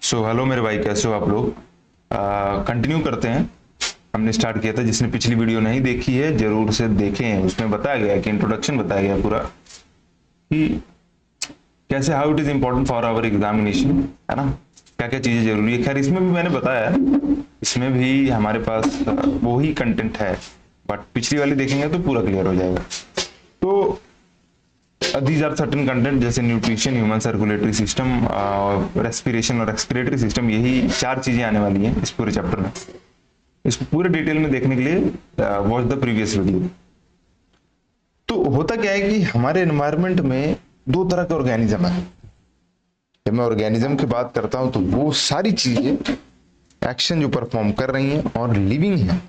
Hello मेरे भाई, कैसे हो आप लोग। कंटिन्यू करते हैं। हमने स्टार्ट किया था, जिसने पिछली वीडियो नहीं देखी है जरूर से देखें। उसमें बताया गया कि इंट्रोडक्शन बताया गया पूरा कि कैसे how it is important for our examination, है ना। क्या क्या चीजें जरूरी है। खैर इसमें भी मैंने बताया है, इसमें भी हमारे पास वो ही कंटेंट है, बट पिछली वाली देखेंगे तो पूरा क्लियर हो जाएगा। तो दीज आर सर्टेन कंटेंट जैसे nutrition, human circulatory system, respiration और एक्सपिरेटरी सिस्टम। यही चार चीजें आने वाली हैं इस पूरे चैप्टर में। इसको पूरे डिटेल में देखने के लिए वॉच द प्रीवियस वीडियो। तो होता क्या है कि हमारे एनवायरनमेंट में दो तरह के ऑर्गेनिज्म है। जब मैं ऑर्गेनिज्म की बात करता हूं तो वो सारी चीजें एक्शन जो परफॉर्म कर रही हैं और लिविंग हैं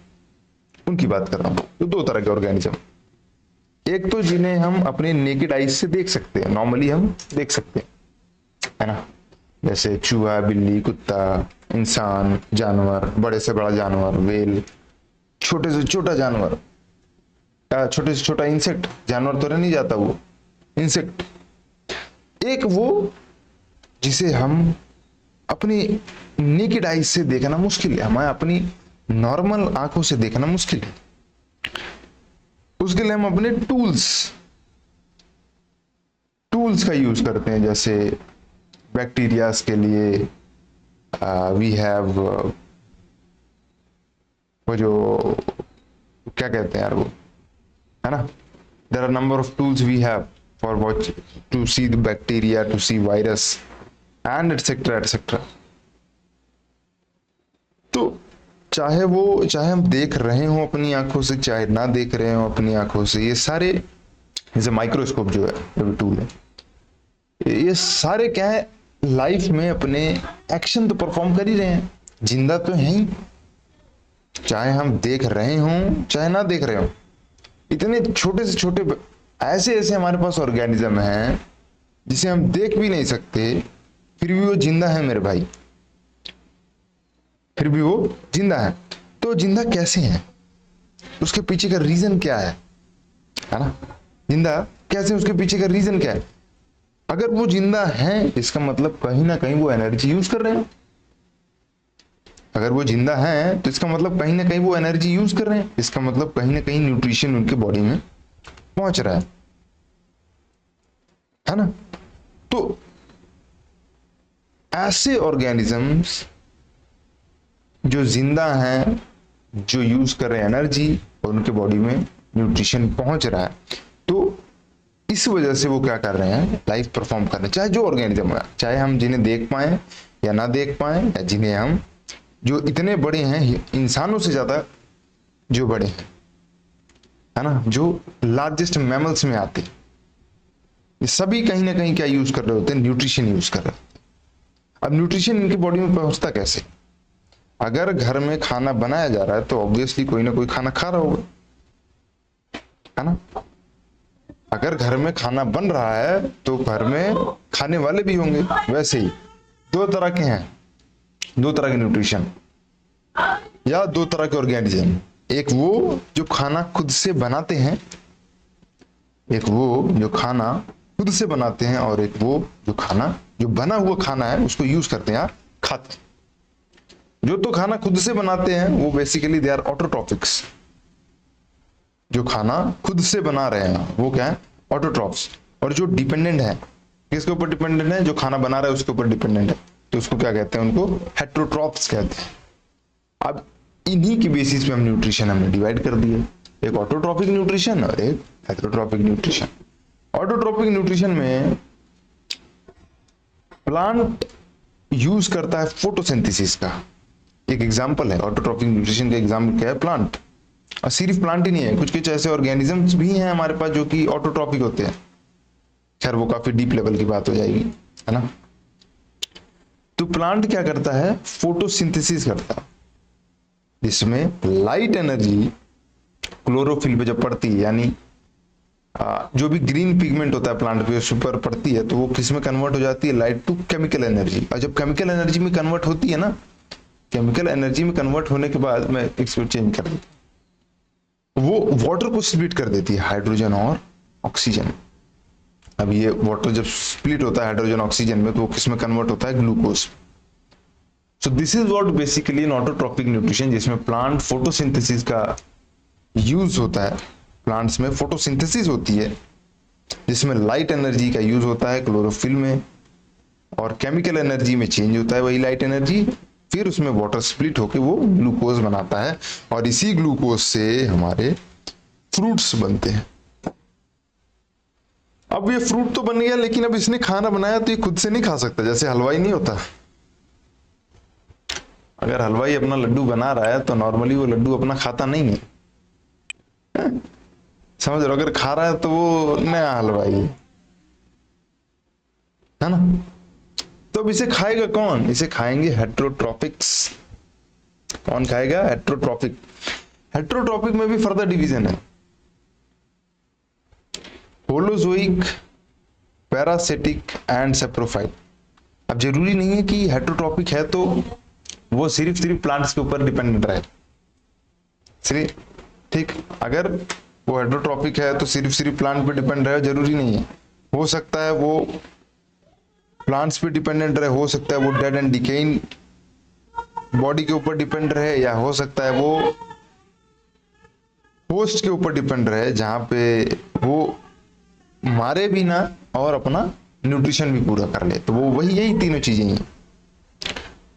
उनकी बात कर रहा हूं। तो दो तरह के ऑर्गेनिज्म, एक तो जिन्हें हम अपने नेकेड आइज से देख सकते हैं, नॉर्मली हम देख सकते हैं, है ना। जैसे चूहा, बिल्ली, कुत्ता, इंसान, जानवर, बड़े से बड़ा जानवर, वेल, छोटे से छोटा जानवर, छोटे से छोटा इंसेक्ट। जानवर तो रह नहीं जाता, वो इंसेक्ट। एक वो जिसे हम अपनी नेकेड आइज से देखना मुश्किल है, हमें अपनी नॉर्मल आंखों से देखना मुश्किल है। उसके लिए हम अपने टूल्स का यूज करते हैं। जैसे बैक्टीरियाज के लिए वी हैव वो जो क्या कहते हैं यार, वो है ना, there are number of tools we have for watch to see the bacteria, to see virus and etcetera etcetera. तो चाहे हम देख रहे हो अपनी आंखों से, चाहे ना देख रहे हो अपनी आंखों से, ये सारे, जैसे माइक्रोस्कोप जो है, जो टूल है, ये सारे क्या है, लाइफ में अपने एक्शन तो परफॉर्म कर ही रहे हैं, जिंदा तो है ही, चाहे हम देख रहे हो चाहे ना देख रहे हो। इतने छोटे से छोटे ऐसे ऐसे हमारे पास ऑर्गेनिज्म हैं जिसे हम देख भी नहीं सकते, फिर भी वो जिंदा है मेरे भाई, फिर भी वो जिंदा है। तो जिंदा कैसे है, उसके पीछे का रीजन क्या है ना। जिंदा कैसे, उसके पीछे का रीजन क्या है। अगर वो जिंदा है इसका मतलब कहीं ना कहीं वो एनर्जी यूज कर रहे हैं। अगर वो जिंदा है तो इसका मतलब कहीं ना कहीं वो एनर्जी यूज कर रहे हैं, इसका मतलब कहीं ना कहीं न्यूट्रिशन उनके बॉडी में पहुंच रहा है ना। तो ऐसे ऑर्गेनिजम्स जो जिंदा हैं, जो यूज कर रहे हैं एनर्जी और उनके बॉडी में न्यूट्रिशन पहुंच रहा है, तो इस वजह से वो क्या कर रहे हैं, लाइफ परफॉर्म कर रहे हैं। चाहे जो ऑर्गेनिज्म है, चाहे हम जिन्हें देख पाए या ना देख पाए, या जिन्हें हम, जो इतने बड़े हैं, इंसानों से ज्यादा जो बड़े हैं, है ना, जो लार्जेस्ट मैमल्स में आते हैं, ये सभी कहीं ना कहीं क्या यूज कर रहे होते हैं, न्यूट्रिशन यूज कर रहे होते हैं। अब न्यूट्रिशन इनकी बॉडी में पहुंचता कैसे। अगर घर में खाना बनाया जा रहा है तो ऑब्वियसली कोई ना कोई खाना खा रहा होगा, है ना। अगर घर में खाना बन रहा है तो घर में खाने वाले भी होंगे। वैसे ही दो तरह के हैं, दो तरह के न्यूट्रिशन या दो तरह के ऑर्गेनिज्म। एक वो जो खाना खुद से बनाते हैं, एक वो जो खाना खुद से बनाते हैं, और एक वो जो खाना, जो बना हुआ खाना है उसको यूज करते हैं, खाते। जो तो खाना खुद से बनाते हैं वो बेसिकली दे आर ऑटोट्रॉफिक्स। जो खाना खुद से बना रहे हैं वो क्या है, ऑटोट्रॉफ्स। और जो डिपेंडेंट है, किसके ऊपर डिपेंडेंट है, जो खाना बना रहा है उसके ऊपर डिपेंडेंट है, तो उसको क्या कहते हैं, उनको हेट्रोट्रॉफ्स कहते हैं। अब इन्हीं की बेसिस पे हम न्यूट्रिशन हमने डिवाइड कर दिए, एक ऑटोट्रॉफिक न्यूट्रिशन और एक हेट्रोट्रॉफिक न्यूट्रिशन। ऑटोट्रॉफिक न्यूट्रिशन में प्लांट यूज करता है फोटोसिंथेसिस का। एक एग्जांपल है ऑटोट्रॉफिक न्यूट्रिशन का, एग्जांपल क्या है, प्लांट। और सिर्फ प्लांट ही नहीं है, कुछ कुछ ऐसे ऑर्गेनिजम्स भी हैं हमारे पास जो कि ऑटोट्रॉफिक होते हैं। खैर वो काफी डीप लेवल की बात हो जाएगी, है ना। तो प्लांट क्या करता है, फोटोसिंथेसिस करता है, जिसमें लाइट एनर्जी क्लोरोफिल पे जब पड़ती है, यानी जो भी ग्रीन पिगमेंट होता है प्लांट पे उस पर पड़ती है, तो वो किस में कन्वर्ट हो जाती है, लाइट टू केमिकल एनर्जी। और जब केमिकल एनर्जी में कन्वर्ट होती है ना, केमिकल एनर्जी में कन्वर्ट होने के बाद, मैं एक चेंज कर देता हूं, वो वाटर को स्प्लिट कर देती है, हाइड्रोजन और ऑक्सीजन। अब ये वाटर जब स्प्लिट होता है हाइड्रोजन ऑक्सीजन में, तो वो किस में कन्वर्ट होता है, glucose. So this is what basically an autotrophic nutrition, जिसमें प्लांट फोटोसिंथेसिस का यूज होता है। प्लांट्स में फोटोसिंथेसिस होती है जिसमें लाइट एनर्जी का यूज होता है क्लोरोफिल में, और केमिकल एनर्जी में चेंज होता है वही लाइट एनर्जी, फिर उसमें वाटर स्प्लिट होकर वो ग्लूकोज बनाता है, और इसी ग्लूकोज से हमारे फ्रूट्स बनते हैं। अब ये फ्रूट तो बन गया, लेकिन अब इसने खाना बनाया तो ये खुद से नहीं खा सकता, जैसे हलवाई नहीं होता। अगर हलवाई अपना लड्डू बना रहा है तो नॉर्मली वो लड्डू अपना खाता नहीं है, समझ रहे हो? अगर खा रहा है तो वो नया हलवाई है ना। तो अब इसे खाएगा कौन? इसे खाएंगे हेट्रोट्रॉपिक्स। कौन खाएगा? हेट्रोट्रॉपिक। हेट्रोट्रॉपिक में भी फर्दर डिवीजन है, होलोजोइक, पैरासिटिक एंड सेप्रोफाइट। अब जरूरी नहीं है कि हेट्रोट्रॉपिक है तो वो सिर्फ प्लांट्स के ऊपर डिपेंडेंट रहे, सिर्फ, ठीक। अगर वो हेट्रोट्रॉपिक है तो सिर्फ प्लांट पे डिपेंड रहे, जरूरी नहीं है। हो सकता है वो प्लांट्स पे डिपेंडेंट रहे, हो सकता है वो डेड एंड डिकेइंग बॉडी के ऊपर डिपेंड रहे, या हो सकता है वो होस्ट के ऊपर डिपेंड रहे जहां पे वो मारे भी ना और अपना न्यूट्रिशन भी पूरा कर ले। तो वो वही, यही तीनों चीजें हैं।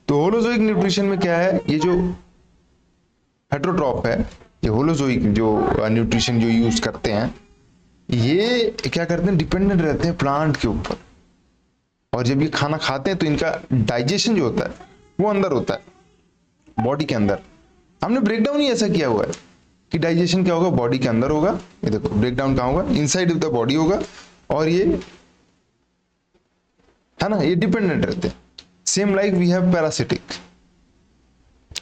तो होलोजोइक न्यूट्रिशन में क्या है? ये जो हेट्रोट्रॉप है, ये होलोजोइक जो न्यूट्रिशन जो यूज करते हैं, ये क्या करते हैं? डिपेंडेंट रहते हैं प्लांट के ऊपर, और जब ये खाना खाते हैं तो इनका डाइजेशन जो होता है वो अंदर होता है, बॉडी के अंदर। हमने ब्रेकडाउन ही ऐसा किया हुआ है कि डाइजेशन क्या होगा? बॉडी के अंदर होगा। ये देखो ब्रेकडाउन कहाँ होगा? इनसाइड ऑफ द बॉडी होगा, और ये है ना, ये डिपेंडेंट रहते हैं। Same like we have parasitic.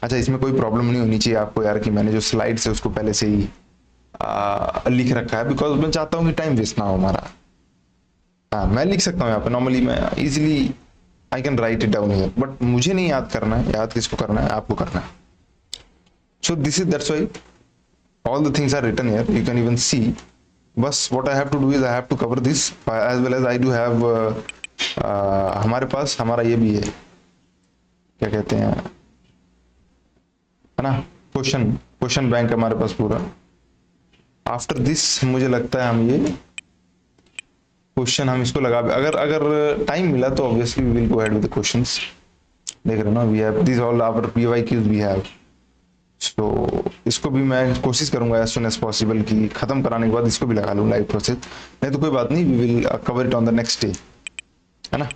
अच्छा, इसमें कोई प्रॉब्लम नहीं होनी चाहिए आपको यार कि मैंने जो स्लाइड से उसको पहले से ही लिख रखा है, बिकॉज मैं चाहता हूँ कि टाइम वेस्ट ना हो हमारा। हाँ, मैं लिख सकता हूँ यहाँ पे, नॉर्मली मैं easily I can write it down here, but मुझे नहीं याद करना है। याद किसको करना है? आपको करना है। सो this is that's why all the things are written here, you can even see. बस what I have to do is I have to cover this as well as I do have हमारे पास हमारा ये भी है, क्या कहते हैं, है ना, क्वेश्चन बैंक हमारे पास पूरा। आफ्टर दिस मुझे लगता है हम ये क्वेश्चन हम इसको लगा, अगर टाइम मिला तो obviously we will go ahead with the questions. देख रहे हो ना, we have this all our PYQs we have. So इसको भी मैं कोशिश करूंगा एज सून एज पॉसिबल कि खत्म कराने के बाद इसको भी लगा लूँ लाइव प्रोसेस, नहीं तो कोई बात नहीं, we will cover it on the next day, है ना।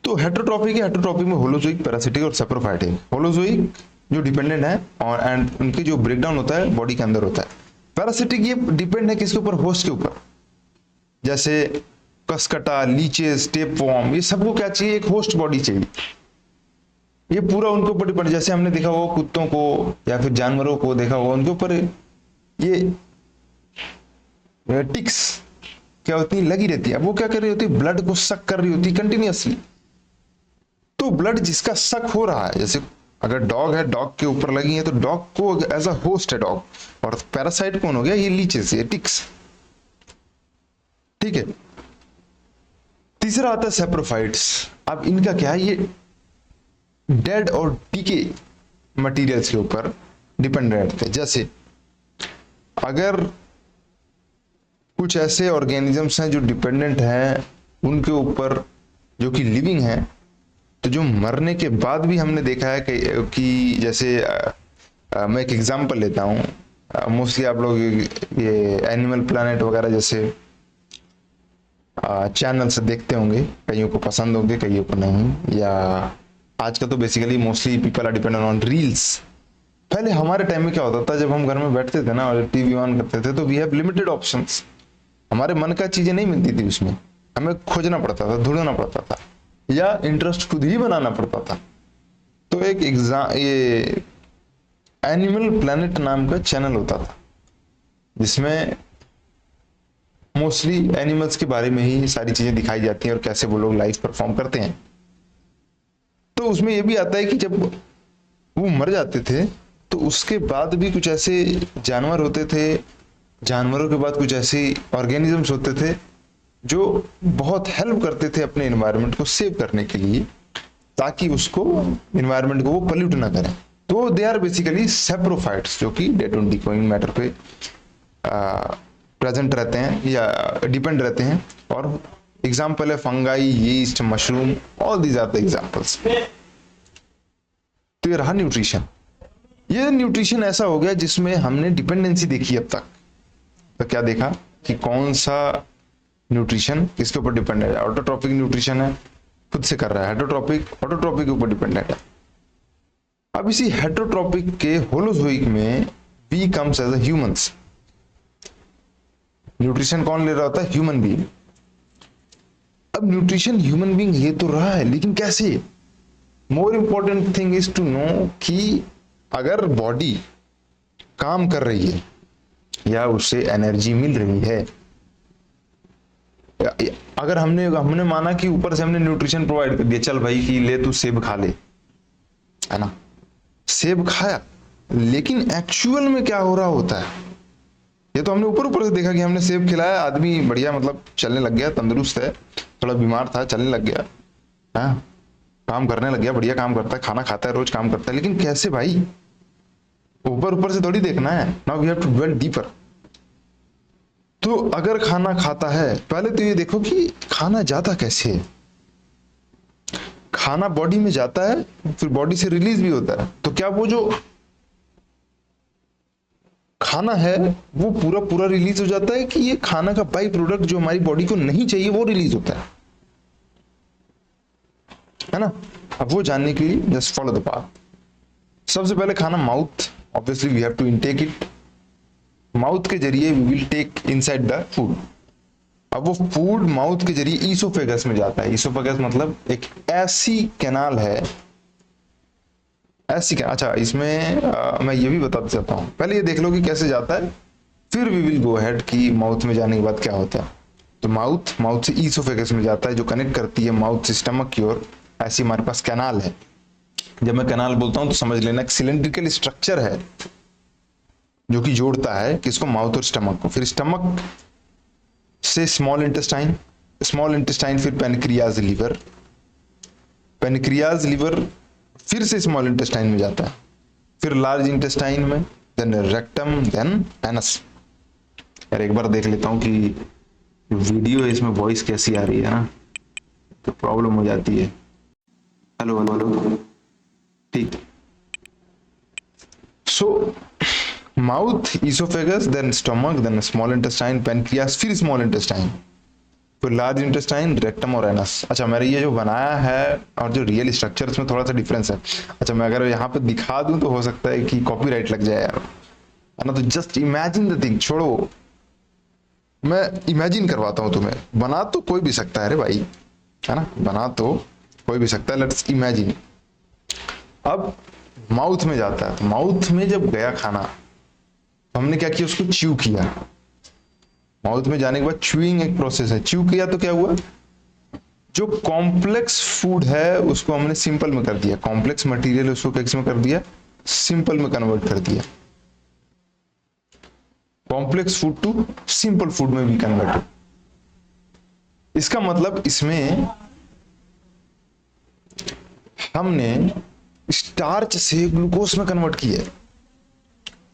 तो हेट्रोट्रॉपिक है, हेट्रोट्रॉपिक में होलोजोइक, पैरासिटिक और सेप्रोफाइटिक। होलोजोइक जो डिपेंडेंट है और एंड उनके जो ब्रेकडाउन होता है बॉडी के अंदर होता है। पैरासिटिक ये डिपेंड है किसके ऊपर? होस्ट के ऊपर। जैसे कसकटा, लीचेस, टेपवॉर्म, ये सबको क्या चाहिए? एक होस्ट बॉडी चाहिए। ये पूरा उनके ऊपर डिपेंड, जैसे हमने देखा हो कुत्तों को या फिर जानवरों को देखा हो, उनके ऊपर ये टिक्स क्या होती है? लगी रहती है। वो क्या कर रही होती है? ब्लड को सक कर रही होती है कंटिन्यूअसली। तो ब्लड जिसका सक हो रहा है, जैसे अगर डॉग है, डॉग के ऊपर लगी है तो डॉग को एज अ होस्ट है डॉग, और पैरासाइट कौन हो गया? ये लीचेस, ये टिक्स, ठीक है। तीसरा आता है सेप्रोफाइट्स। अब इनका क्या है? ये डेड और डीके मटेरियल्स के ऊपर डिपेंड रहते हैं। जैसे अगर कुछ ऐसे ऑर्गेनिजम्स हैं जो डिपेंडेंट हैं उनके ऊपर, जो कि लिविंग है, तो जो मरने के बाद भी हमने देखा है कि जैसे मैं एक एग्जांपल लेता हूँ, मोस्टली आप लोग ये एनिमल प्लैनेट वगैरह जैसे चैनल से देखते होंगे, कईयों को पसंद होंगे, कईयों को नहीं। या आजकल तो basically mostly people are dependent on reels. पहले हमारे टाइम में क्या होता था, जब हम घर में बैठते थे ना और टीवी ऑन करते थे, तो वी हैव लिमिटेड ऑप्शंस। हमारे मन का चीजें नहीं मिलती थी उसमें, हमें खोजना पड़ता था, ढूंढना पड़ता था, या इंटरेस्ट खुद ही बनाना पड़ता था। तो एक ये एनिमल प्लैनेट नाम का चैनल होता था जिसमें मोस्टली एनिमल्स के बारे में ही सारी चीजें दिखाई जाती हैं और कैसे वो लोग लाइफ परफॉर्म करते हैं। तो उसमें यह भी आता है कि जब वो मर जाते थे तो उसके बाद भी कुछ ऐसे जानवर होते थे, जानवरों के बाद कुछ ऐसे ऑर्गेनिजम्स होते थे जो बहुत हेल्प करते थे अपने एनवायरनमेंट को सेव करने के लिए, ताकि उसको इन्वायरमेंट को वो पोल्यूट ना करें। तो दे आर बेसिकली सेप्रोफाइट्स, जो कि डेड एंड डिकोइंग मैटर पे प्रेजेंट रहते हैं या डिपेंड रहते हैं। और एग्जाम्पल है fungi, yeast, mushroom, all these are the examples. तो ये रहा न्यूट्रिशन। ये न्यूट्रिशन ऐसा हो गया जिसमें हमने डिपेंडेंसी देखी अब तक। तो क्या देखा कि कौन सा न्यूट्रिशन किसके ऊपर डिपेंडेंट है। ऑटोट्रॉपिक न्यूट्रिशन है, खुद से कर रहा है। हेटरोट्रॉपिक ऑटोट्रॉपिक के ऊपर डिपेंडेंट है। अब इसी हेटरोट्रॉपिक के होलोजोइक में we comes as a humans. Nutrition कौन ले रहा होता है? Human being. अब न्यूट्रिशन ह्यूमन बीइंग ले तो रहा है, लेकिन कैसे? More important thing is to know कि अगर बॉडी काम कर रही है या उससे एनर्जी मिल रही है, अगर हमने माना कि ऊपर से हमने न्यूट्रिशन प्रोवाइड कर दिया, चल भाई कि ले तू सेब खा ले, है ना, सेब खाया, लेकिन एक्चुअल में क्या हो रहा होता है? ये तो हमने ऊपर ऊपर से देखा कि हमने सेब खिलाया, आदमी बढ़िया मतलब चलने लग गया, तंदुरुस्त है, थोड़ा बीमार था चलने लग गया, हाँ काम करने लग गया, बढ़िया काम करता है, खाना खाता है, रोज काम करता है। लेकिन कैसे भाई? ऊपर ऊपर से थोड़ी देखना है। Now we have to dwell deeper. तो अगर खाना खाता है, पहले तो ये देखो कि खाना जाता कैसे है। खाना बॉडी में जाता है, फिर बॉडी से रिलीज भी होता है। तो क्या वो जो खाना है वो पूरा पूरा रिलीज हो जाता है, कि ये खाना का बाई प्रोडक्ट जो हमारी बॉडी को नहीं चाहिए वो रिलीज होता है ना? अब वो जानने के लिए जस्ट फॉलो द पाथ। सबसे पहले खाना mouth, obviously we have to intake it. Mouth के जरिए we will take inside the food. अब वो फूड माउथ के जरिए ईसोफेगस में जाता है। ईसोफेगस मतलब एक ऐसी कैनाल है, ऐसी अच्छा इसमें मैं ये भी बता देता हूँ। पहले ये देख लो कि कैसे जाता है, फिर वी विल गो अहेड कि माउथ में जाने के बाद क्या होता है। तो माउथ से ईसोफेगस में जाता है, जो कनेक्ट करती है माउथ से स्टमक की ओर। ऐसी हमारे पास कैनाल है। जब मैं कैनाल बोलता हूं तो समझ लेना, सिलेंड्रिकल स्ट्रक्चर है जो कि जोड़ता है किसको? माउथ और स्टमक को। फिर स्टमक से स्मॉल इंटेस्टाइन, स्मॉल इंटेस्टाइन फिर पेनक्रियाज लिवर, पेनक्रियाज लिवर फिर से स्मॉल इंटेस्टाइन में जाता है, फिर लार्ज इंटेस्टाइन में, देन रेक्टम, देन एनस। यार एक बार देख लेता हूं कि वीडियो है इसमें वॉइस कैसी आ रही है ना, तो प्रॉब्लम हो जाती है। हेलो हेलो हेलो, ठीक। So mouth, oesophagus, then stomach, then small intestine, pancreas, फिर स्मॉल इंटेस्टाइन, फिर लार्ज इंटेस्टाइन, रेक्टम और एनस। अच्छा मैंने ये जो बनाया है और जो रियल स्ट्रक्चर इसमें थोड़ा सा डिफरेंस है। अच्छा मैं अगर यहाँ पे दिखा दूं तो हो सकता है कि कॉपीराइट लग जाए यार, है ना? तो जस्ट इमेजिन द थिंग, छोड़ो मैं इमेजिन करवाता हूं तुम्हें। बना तो कोई भी सकता है रे भाई, है ना, बना तो कोई भी सकता है। Let's imagine. अब माउथ में जाता है, माउथ में जब गया खाना तो हमने क्या किया? उसको च्यू किया। माउथ में जाने के बाद च्यूइंग एक प्रोसेस है। च्यू किया तो क्या हुआ? जो कॉम्प्लेक्स फूड है उसको हमने सिंपल में कर दिया, कॉम्प्लेक्स मटेरियल उसको किस में कर दिया? सिंपल में कन्वर्ट कर दिया। Complex food to simple food में भी कन्वर्ट। इसका मतलब इसमें हमने स्टार्च से ग्लूकोज में कन्वर्ट किया।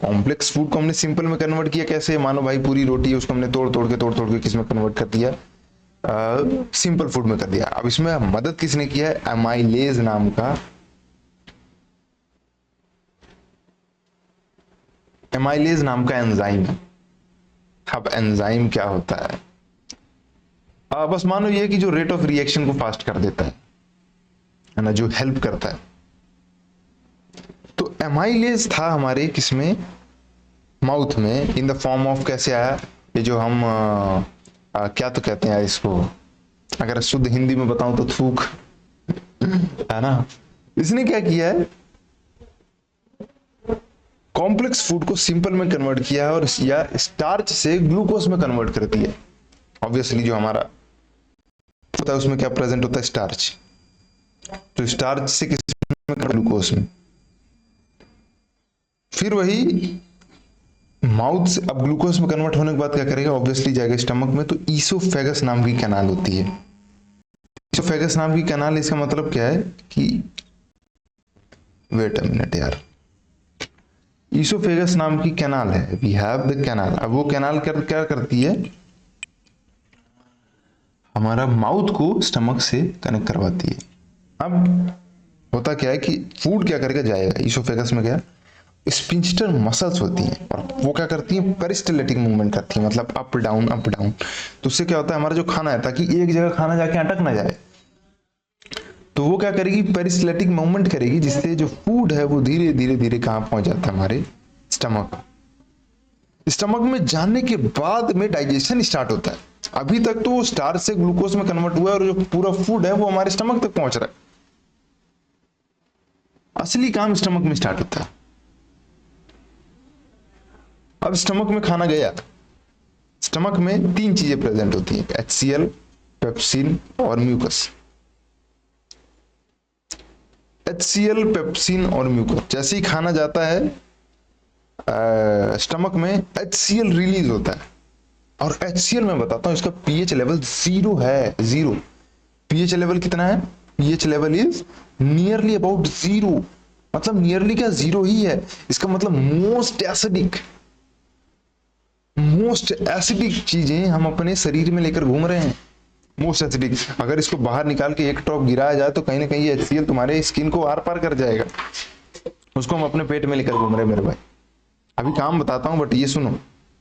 कॉम्प्लेक्स फूड को हमने सिंपल में कन्वर्ट किया। कैसे? मानो भाई पूरी रोटी है, उसको हमने तोड़ तोड़ के किस में कन्वर्ट कर दिया? सिंपल फूड में कर दिया। अब इसमें मदद किसने किया है? एमाइलेज नाम का, एमाइलेज नाम का एंजाइम है। अब एंजाइम क्या होता है? बस मानो ये कि जो रेट ऑफ रिएक्शन को फास्ट कर देता है ना, जो हेल्प करता है। तो एमाइलेज था हमारे किसमें? माउथ में, इन द फॉर्म ऑफ कैसे आया? ये जो हम क्या तो कहते हैं इसको, अगर शुद्ध हिंदी में बताऊं तो थूक, है ना। इसने क्या किया है? कॉम्प्लेक्स फूड को सिंपल में कन्वर्ट किया है और या स्टार्च से ग्लूकोज में कन्वर्ट कर दिया। ऑब्वियसली जो हमारा होता है उसमें क्या प्रेजेंट होता है? स्टार्च। तो स्टार्च से किस में? ग्लूकोज में। फिर वही माउथ से अब ग्लूकोज में कन्वर्ट होने के बाद क्या करेगा? ऑब्वियसली जाएगा स्टमक में। तो ईसोफेगस नाम की कैनाल होती है। इसोफेगस नाम की कैनाल, इसका मतलब क्या है कि वेट अ मिनट यार, इसोफेगस नाम की कैनाल है, वी हैव द कैनाल। अब वो कैनाल क्या करती है, हमारा माउथ को स्टमक से कनेक्ट करवाती है। अब होता क्या है कि फूड क्या करके जाएगा इसोफेगस में, क्या स्पिंस्टर मसल्स होती हैं और वो क्या करती हैं, पेरिस्टलेटिक मूवमेंट करती हैं, मतलब अप डाउन अप डाउन। तो उससे क्या होता है, हमारा जो खाना है, ताकि एक जगह खाना जाके अटक ना जाए, तो वो क्या करेगी, पेरिस्टलेटिक मूवमेंट करेगी, जिससे जो फूड है वो धीरे धीरे धीरे कहां पहुंच जाता है, हमारे स्टमक। स्टमक में जाने के बाद में डाइजेशन स्टार्ट होता है। अभी तक तो वो स्टार्च से ग्लूकोज में कन्वर्ट हुआ है और जो पूरा फूड है वो हमारे स्टमक तक पहुंच रहा है। असली काम स्टमक में स्टार्ट होता है। अब स्टमक में खाना गया, स्टमक में तीन चीजें प्रेजेंट होती हैं, HCl, पेप्सिन और म्यूकस। HCl, पेप्सिन और म्यूकस, जैसे ही खाना जाता है स्टमक में HCl रिलीज होता है। और HCl मैं बताता हूं, इसका पीएच लेवल 0 है, 0। पीएच लेवल कितना है, pH level is nearly about 0, मतलब नियरली क्या 0 ही है। इसका मतलब मोस्ट एसिडिक चीजें हम अपने शरीर में लेकर घूम रहे हैं, मोस्ट एसिडिक। अगर इसको बाहर निकाल के एक ड्रॉप गिराया जाए तो कहीं ना कहीं HCl तुम्हारे स्किन को आर पार कर जाएगा, उसको हम अपने पेट में लेकर घूम रहे हैं मेरे भाई। अभी काम बताता हूं बट ये सुनो,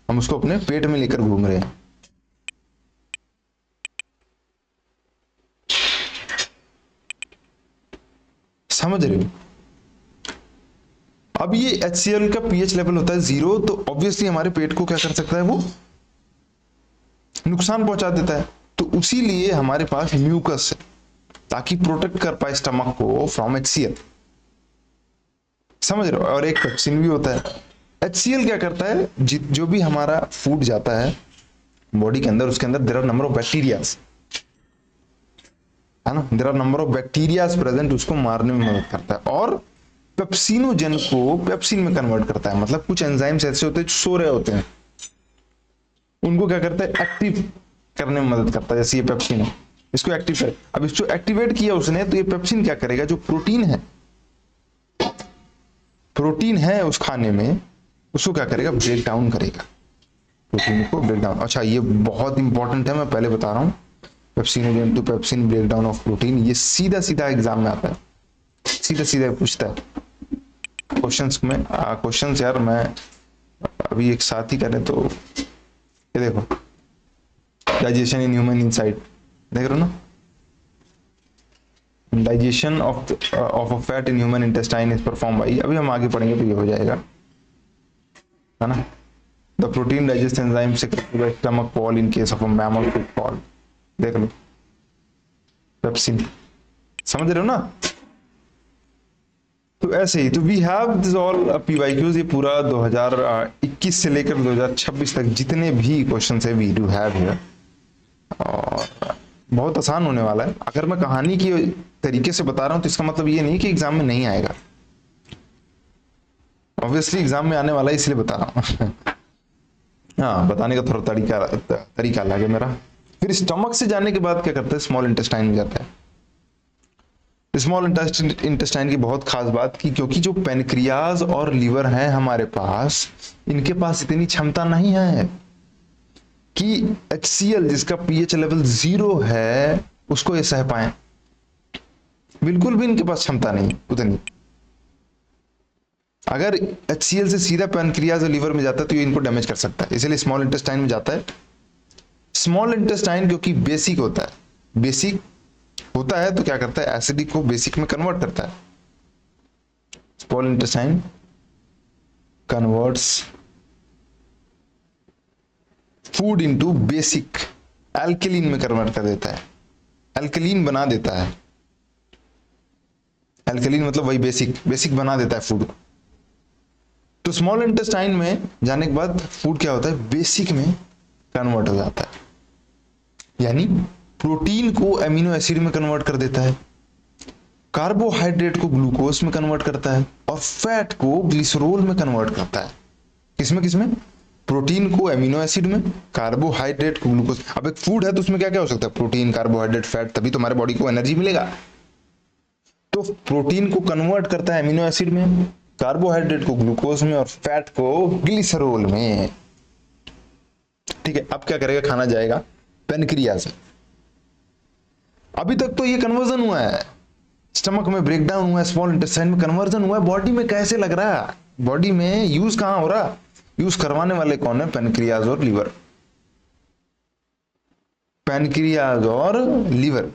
हम उसको अपने पेट में लेकर घूम रहे हैं। समझ रहे हो? अब ये HCl का पीएच लेवल होता है 0, तो ऑब्वियसली हमारे पेट को क्या कर सकता है, वो नुकसान पहुंचा देता है। तो उसी लिए हमारे पास म्यूकस है, ताकि प्रोटेक्ट कर पाए स्टमक को फ्रॉम HCl। समझ रहे हो? और एक पेप्सिन भी होता है। HCl क्या करता है, जो भी हमारा फूड जाता है बॉडी के अंदर, उसके अंदर there are number of bacterias, है ना, there are number of bacterias present, उसको मारने में मदद करता है। और पेप्सिनोजन को पेप्सिन में कन्वर्ट करता है, मतलब कुछ एंजाइम्स ऐसे होते हैं जो सो रहे होते हैं, उनको क्या करता है, एक्टिव करने में मदद करता है। जैसे ये पेप्सिन है, इसको एक्टिव कर, अब इसको एक्टिवेट किया उसने, तो ये पेप्सिन क्या करेगा, जो प्रोटीन है उस खाने में, उसको क्या करेगा, ब्रेक डाउन करेगा, प्रोटीन को ब्रेक डाउन। अच्छा, ये बहुत इंपॉर्टेंट है, मैं पहले बता रहा हूँ। Pepsinogen to pepsin break down of protein, ये सीधा सीधा एग्जाम में आता है, सीधा सीधा पूछता है क्वेश्चंस यार। मैं अभी एक साथ ही करें तो ये देखो, डाइजेशन इन ह्यूमन इनसाइड, देख रहे हो ना, digestion of a fat in human intestine is perform by, अभी हम आगे पढ़ेंगे तो ये हो जाएगा, है ना। The protein digest enzyme secreted bye stomach wall in case of a mammal food call, देख लो पेप्सिन। समझ रहे हो ना? तो ऐसे ही, तो we have this all PYQs, ये पूरा 2021 से लेकर 2026 तक जितने भी क्वेश्चन है वी डू हैव हियर, और बहुत आसान होने वाला है। अगर मैं कहानी की तरीके से बता रहा हूं तो इसका मतलब ये नहीं कि एग्जाम में नहीं आएगा, ऑब्वियसली एग्जाम में आने वाला है, इसलिए बता रहा हूं। हाँ, बताने का थोड़ा तरीका अलग है मेरा। फिर स्टमक से जाने के बाद क्या करता है, स्मॉल इंटेस्टाइन में जाता है। स्मॉल इंटेस्टाइन की बहुत खास बात की, क्योंकि जो पेनक्रियाज और लीवर है हमारे पास, इनके पास इतनी क्षमता नहीं है कि HCl, जिसका पीएच लेवल 0 है, उसको ये सह पाए। बिल्कुल भी इनके पास क्षमता नहीं उतनी। अगर HCl से सीधा पेनक्रियाज और लीवर में जाता है तो ये इनको डैमेज कर सकता है, इसलिए स्मॉल इंटेस्टाइन में जाता है। स्मॉल इंटेस्टाइन क्योंकि बेसिक होता है तो क्या करता है, एसिडिक को बेसिक में कन्वर्ट करता है। Small intestine converts food into basic, alkaline में कन्वर्ट कर देता है, एल्कलीन बना देता है। एल्कलीन मतलब वही बेसिक बना देता है फूड को। तो स्मॉल इंटेस्टाइन में जाने के बाद फूड क्या होता है, बेसिक में कन्वर्ट हो जाता है, यानी प्रोटीन को अमीनो एसिड में कन्वर्ट कर देता है, कार्बोहाइड्रेट को ग्लूकोज में कन्वर्ट करता है, और फैट को ग्लिसरॉल में कन्वर्ट करता है। किसमें प्रोटीन को एमिनो एसिड में, कार्बोहाइड्रेट को ग्लूकोज। अब एक फूड है तो उसमें क्या क्या हो सकता है, प्रोटीन, कार्बोहाइड्रेट, फैट, तभी तो हमारे बॉडी को एनर्जी मिलेगा। तो प्रोटीन को कन्वर्ट करता है एमिनो एसिड में, कार्बोहाइड्रेट को ग्लूकोज में, और फैट को ग्लिसरॉल में। ठीक है, अब क्या करेगा, खाना जाएगा पेनक्रियाज में। अभी तक तो ये कन्वर्जन हुआ है, स्टमक में ब्रेकडाउन हुआ है, स्मॉल इंटेस्टाइन में कन्वर्जन हुआ है, बॉडी में कैसे लग रहा है, बॉडी में यूज कहां हो रहा, यूज करवाने वाले कौन है, पेनक्रियाज और लीवर। पेनक्रियाज और लीवर।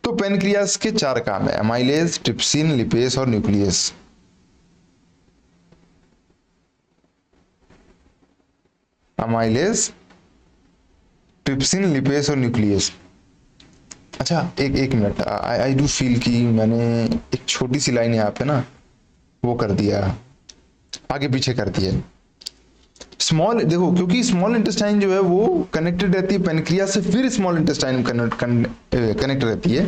तो पेनक्रियाज के 4 काम है, एमाइलेज, ट्रिप्सिन, लिपेस और न्यूक्लियस। एमाइलेज, ट्रिप्सिन, लिपेस और न्यूक्लियस। अच्छा एक मिनट, आई डू फील कि मैंने एक छोटी सी लाइन यहाँ पे ना वो कर दिया, आगे पीछे कर दिया। स्मॉल, देखो क्योंकि स्मॉल इंटेस्टाइन जो है वो कनेक्टेड रहती है पेनक्रियाज से, फिर स्मॉल इंटेस्टाइन कनेक्ट रहती है।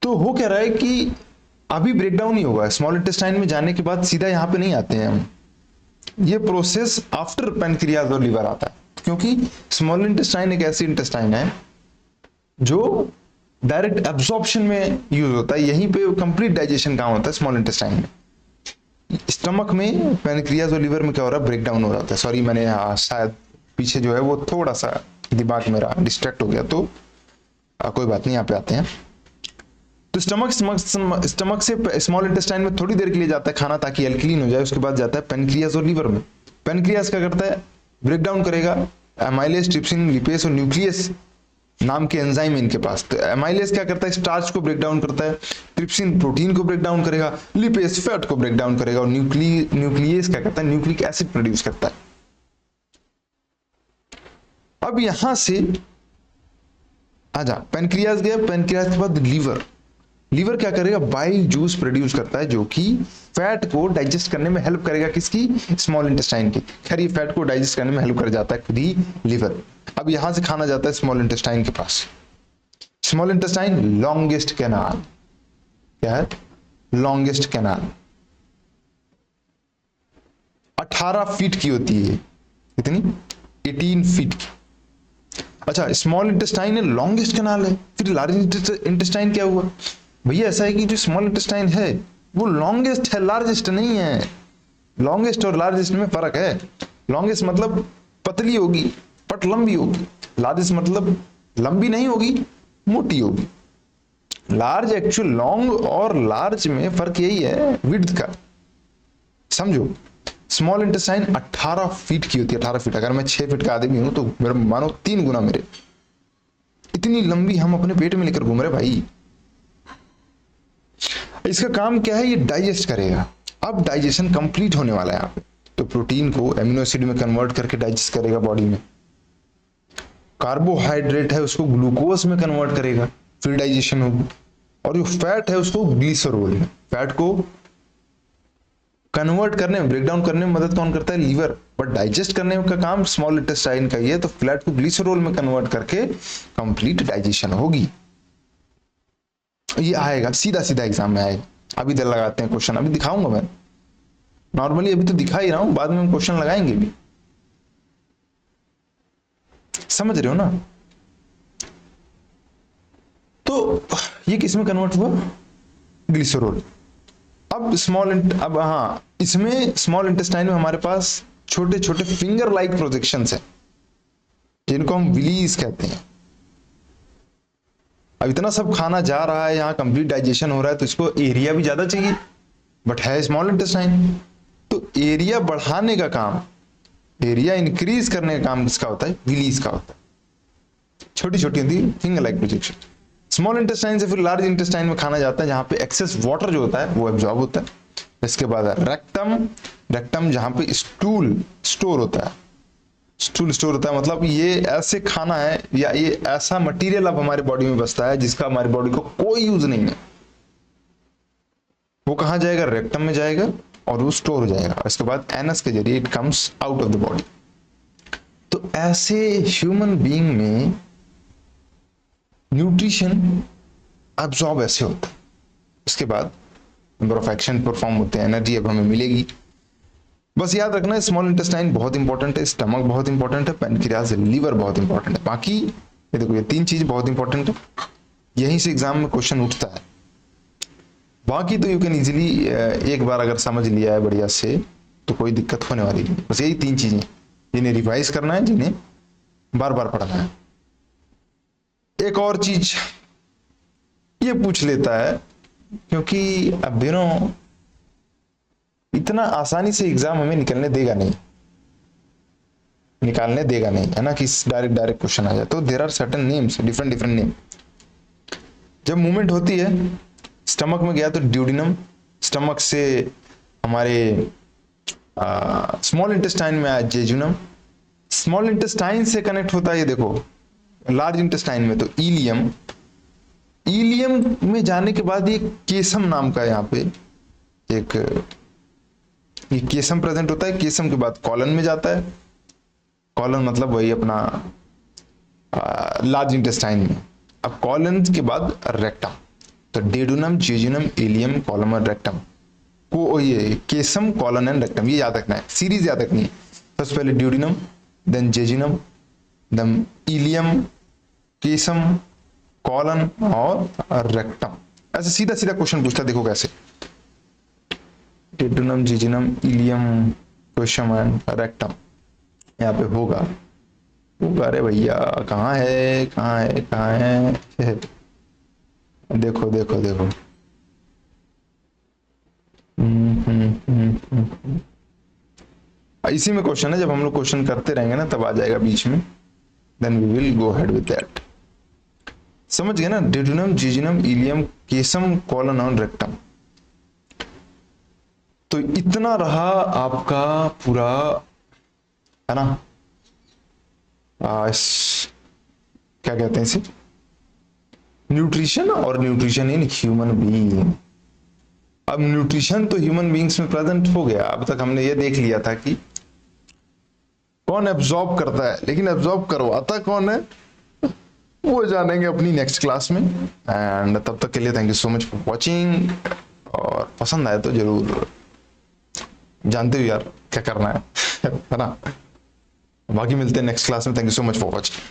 तो हो क्या रहा है कि अभी ब्रेकडाउन ही होगा, स्मॉल इंटेस्टाइन में जाने के बाद सीधा यहाँ पे नहीं आते हैं हम, ये प्रोसेस आफ्टर पेनक्रियाज और लिवर आता है। क्योंकि स्मॉल इंटेस्टाइन एक ऐसी इंटेस्टाइन है जो डायरेक्ट एब्जॉर्प्शन में यूज होता है, यहीं पे कंप्लीट डाइजेशन कहाँ होता है, स्मॉल इंटेस्टाइन में। स्टमक में, पेनक्रियाज और लिवर में क्या हो रहा है, ब्रेकडाउन हो रहा है। सॉरी, मैंने शायद पीछे जो है वो थोड़ा सा दिमाग मेरा डिस्ट्रैक्ट हो गया, तो कोई बात नहीं, यहाँ पे आते हैं। तो स्टमक से स्मॉल इंटेस्टाइन में थोड़ी देर के लिए जाता है खाना ताकि एल्कलीन हो जाए, उसके बाद जाता है पेनक्रियाज और लिवर में। पेनक्रियाज क्या करता है, ब्रेकडाउन करेगा एमाइलेज, ट्रिप्सिन, लिपेस और न्यूक्लियस नाम के एंजाइम इनके पास। तो एमाइलेज क्या करता है, स्टार्च को ब्रेक डाउन करता है, ट्रिप्सिन प्रोटीन को ब्रेक डाउन करेगा, लिपेस फैट को ब्रेक डाउन करेगा, और न्यूक्लियस क्या करता है, न्यूक्लिक एसिड प्रोड्यूस करता है। अब यहां से आजा, पेनक्रियाज गया, पेनक्रियाज के बाद लीवर। लीवर क्या करेगा, बाइल जूस प्रोड्यूस करता है जो कि फैट को डाइजेस्ट करने में हेल्प करेगा, किसकी, स्मॉल इंटेस्टाइन की। खैर ये फैट को डाइजेस्ट करने में हेल्प कर जाता है खुद ही लीवर। अब यहां से खाना जाता है स्मॉल इंटेस्टाइन के पास। स्मॉल इंटेस्टाइन लॉन्गेस्ट कैनाल, क्या है, लॉन्गेस्ट कैनाल 18 फीट की होती है, कितनी, 18 फीट की। अच्छा, स्मॉल इंटेस्टाइन है, लॉन्गेस्ट कैनाल है, फिर लार्ज इंटेस्टाइन क्या हुआ, भैया ऐसा है कि जो स्मॉल इंटेस्टाइन है वो लॉन्गेस्ट है, लार्जेस्ट नहीं है। लॉन्गेस्ट और लार्जेस्ट में फर्क है। लॉन्गेस्ट मतलब पतली होगी बट लंबी होगी, लार्जेस्ट मतलब लंबी नहीं होगी, मोटी होगी। लार्ज, एक्चुअल लॉन्ग और लार्ज में फर्क यही है, विड्थ का, समझो। स्मॉल इंटेस्टाइन 18 फीट की होती है, 18 फीट। अगर मैं 6 फीट का आदमी हूं तो मेरा मानो 3 गुना मेरे, इतनी लंबी हम अपने पेट में लेकर घूम रहे भाई। इसका काम क्या है, ये डाइजेस्ट करेगा। अब डाइजेशन कंप्लीट होने वाला है यहाँ पे, तो प्रोटीन को एमिनो एसिड में कन्वर्ट करके डाइजेस्ट करेगा बॉडी में, कार्बोहाइड्रेट है उसको ग्लूकोज में कन्वर्ट करेगा, फिर डाइजेशन होगी, और जो फैट है उसको ग्लिसरॉल में। फैट को कन्वर्ट करने में, ब्रेकडाउन करने में मदद कौन करता है, लीवर, बट डाइजेस्ट करने का काम स्मॉल इंटेस्टाइन का ही है, तो फैट को ग्लिसरॉल में कन्वर्ट करके कंप्लीट डाइजेशन होगी। ये आएगा सीधा सीधा एग्जाम में आएगा। अभी इधर लगाते हैं क्वेश्चन, अभी दिखाऊंगा मैं, नॉर्मली अभी तो दिखा ही रहा हूं, बाद में हम क्वेश्चन लगाएंगे भी, समझ रहे हो ना। तो ये किस में कन्वर्ट हुआ, ग्लिसरॉल। अब हाँ, इसमें स्मॉल इंटेस्टाइन में हमारे पास छोटे छोटे फिंगर लाइक प्रोजेक्शंस हैं जिनको हम विलीज कहते हैं। अब इतना सब खाना जा रहा है, यहाँ कंप्लीट डाइजेशन हो रहा है, तो इसको एरिया भी ज्यादा चाहिए, बट है स्मॉल इंटेस्टाइन, तो एरिया बढ़ाने का काम, एरिया इंक्रीज करने का काम किसका होता है, विलीज का होता है। छोटी छोटी होती है finger like projection. Small intestine से फिर लार्ज इंटेस्टाइन में खाना जाता है, जहां पे एक्सेस वाटर जो होता है वो एब्जॉर्ब होता है। इसके बाद रेक्टम जहां पे स्टूल स्टोर होता है, स्टूल स्टोर होता है मतलब ये ऐसे खाना है या ये ऐसा मटेरियल अब हमारे बॉडी में बसता है जिसका हमारी बॉडी को कोई यूज नहीं है, वो कहां जाएगा, रेक्टम में जाएगा और वो स्टोर हो जाएगा। इसके बाद एनस के जरिए it comes out of the body. तो ऐसे ह्यूमन बीइंग में न्यूट्रिशन एब्जॉर्ब ऐसे होता है। इसके बाद नंबर ऑफ एक्शन परफॉर्म होते हैं, एनर्जी अब हमें मिलेगी। बस याद रखना स्मॉल इंटेस्टाइन बहुत इंपॉर्टेंट है, स्टमक बहुत इंपॉर्टेंट है, पैनक्रियाज लीवर बहुत इंपॉर्टेंट है। बाकी ये देखो, ये 3 चीज बहुत इंपॉर्टेंट है, यहीं से एग्जाम में क्वेश्चन उठता है। बाकी तो यू कैन इजीली एक बार अगर समझ लिया है बढ़िया से तो कोई दिक्कत होने वाली नहीं। बस यही 3 चीजें जिन्हें रिवाइज करना है, जिन्हें बार बार पढ़ना है। एक और चीज ये पूछ लेता है, क्योंकि अब इतना आसानी से एग्जाम हमें निकालने देगा नहीं, है ना, कि डायरेक्ट क्वेश्चन आ जाए। तो there are certain names, different name. जब मूवमेंट होती है स्टमक में गया तो ड्यूडिनम, स्टमक से हमारे स्मॉल इंटेस्टाइन में आया जेजुनम, स्मॉल इंटेस्टाइन से कनेक्ट होता है ये देखो लार्ज इंटेस्टाइन में तो इलियम, इलियम में जाने के बाद ये केसम नाम का यहाँ पे एक ये केसम प्रेजेंट होता है। केसम के बाद कॉलन में जाता है, कॉलन मतलब वही अपना लार्ज इंटेस्टाइन में। अब कॉलन के बाद रेक्टम, तो डेडुनम, जेजुनम, इलियम, कॉलम और रेक्टम को ये केसम, कॉलन एंड रेक्टम, ये याद रखना है, सीरीज याद रखनी है। सबसे पहले duodenum, then jejunum, then ileum, caecum, colon और रेक्टम। ऐसे सीधा सीधा क्वेश्चन पूछता है, देखो कैसे, duodenum, jejunum, ileum, caecum and rectum यहाँ पे होगा। अरे भैया कहाँ है देखो देखो देखो, इसी में क्वेश्चन है। जब हम लोग क्वेश्चन करते रहेंगे ना तब आ जाएगा बीच में, then we will go head with that. समझ गए ना, duodenum, jejunum, ileum, caecum, colon और रेक्टम। तो इतना रहा आपका पूरा, है ना, क्या कहते हैं इसे, न्यूट्रिशन और न्यूट्रिशन इन ह्यूमन बीइंग। अब न्यूट्रिशन तो ह्यूमन बीइंग्स में प्रेजेंट हो गया। अब तक हमने ये देख लिया था कि कौन एब्जॉर्ब करता है, लेकिन एब्जॉर्ब करवाता कौन है वो जानेंगे अपनी नेक्स्ट क्लास में। एंड तब तक के लिए thank you so much for watching, और पसंद आए तो जरूर, जानते हो यार क्या करना है है ना। बाकी मिलते हैं नेक्स्ट क्लास में। Thank you so much for watching.